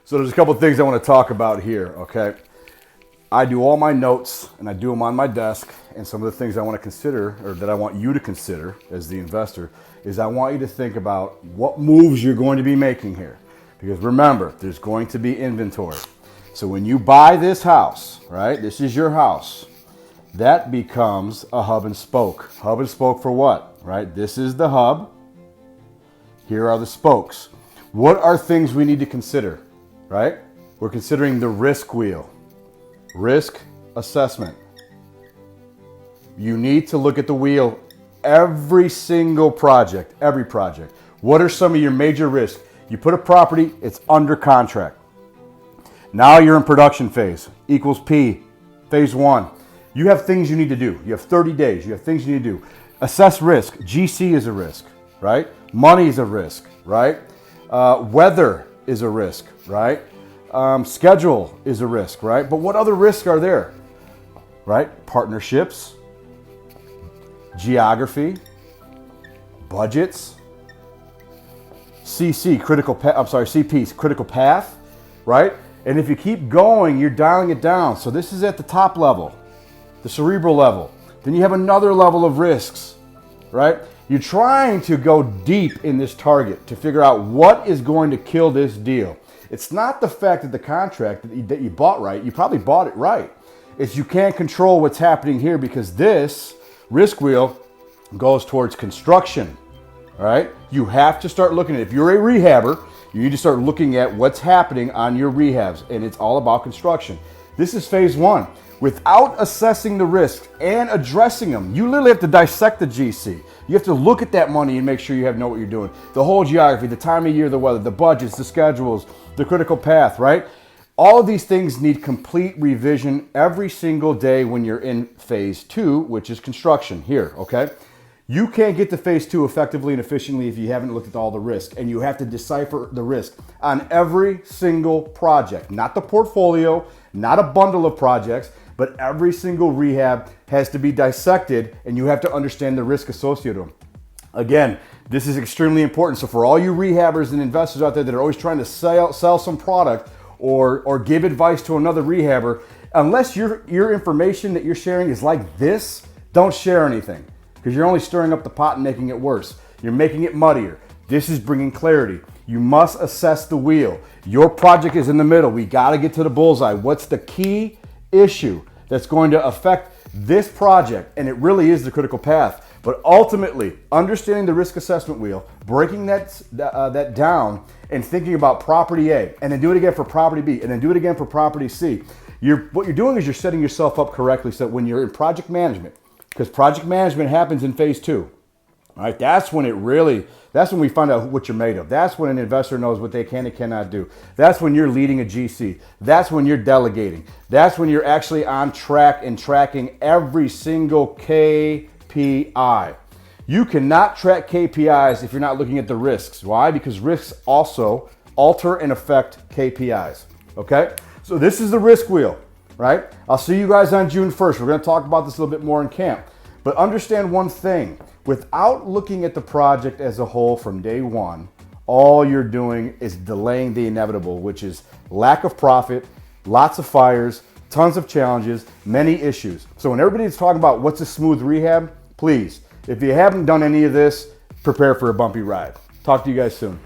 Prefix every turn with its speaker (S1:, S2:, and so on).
S1: So there's a couple of things I want to talk about here, okay? I do all my notes and I do them on my desk, and some of the things I want to consider, or that I want you to consider as the investor, is I want you to think about what moves you're going to be making here. Because remember, there's going to be inventory. So when you buy this house, right, this is your house, that becomes a hub and spoke. Hub and spoke for what, right? This is the hub. Here are the spokes. What are things we need to consider, right? We're considering the risk wheel. Risk assessment. You need to look at the wheel every single project, every project. What are some of your major risks? You put a property, it's under contract. Now you're in production phase, equals P, phase one. You have things you need to do. You have 30 days, you have things you need to do. Assess risk, GC is a risk, right? Money is a risk, right? Weather is a risk, right? Schedule is a risk, right? But what other risks are there, right? Partnerships, geography, budgets, CP's critical path, right? And if you keep going, you're dialing it down. So this is at the top level, the cerebral level. Then you have another level of risks, right? You're trying to go deep in this target to figure out what is going to kill this deal. It's not the fact that the contract that you bought right, you probably bought it right. It's you can't control what's happening here because this risk wheel goes towards construction, all right? You have to start looking at it. If you're a rehabber, you need to start looking at what's happening on your rehabs, and it's all about construction. This is phase one. Without assessing the risks and addressing them, you literally have to dissect the GC. You have to look at that money and make sure you know what you're doing. The whole geography, the time of year, the weather, the budgets, the schedules, the critical path, right? All of these things need complete revision every single day when you're in phase two, which is construction here, okay? You can't get to phase two effectively and efficiently if you haven't looked at all the risk, and you have to decipher the risk on every single project, not the portfolio, not a bundle of projects, but every single rehab has to be dissected, and you have to understand the risk associated with them. Again, this is extremely important. So for all you rehabbers and investors out there that are always trying to sell some product or give advice to another rehabber, unless your information that you're sharing is like this, don't share anything, because you're only stirring up the pot and making it worse. You're making it muddier. This is bringing clarity. You must assess the wheel. Your project is in the middle. We got to get to the bullseye. What's the key issue that's going to affect this project? And it really is the critical path. But ultimately, understanding the risk assessment wheel, breaking that down, and thinking about property A, and then do it again for property B, and then do it again for property C. What you're doing is you're setting yourself up correctly so that when you're in project management, because project management happens in phase two, all right? That's when we find out what you're made of. That's when an investor knows what they can and cannot do. That's when you're leading a GC. That's when you're delegating. That's when you're actually on track and tracking every single KPI. You cannot track KPIs if you're not looking at the risks. Why? Because risks also alter and affect KPIs, okay? So this is the risk wheel, right? I'll see you guys on June 1st. We're gonna talk about this a little bit more in camp. But understand one thing. Without looking at the project as a whole from day one, all you're doing is delaying the inevitable, which is lack of profit, lots of fires, tons of challenges, many issues. So when everybody's talking about what's a smooth rehab, please, if you haven't done any of this, prepare for a bumpy ride. Talk to you guys soon.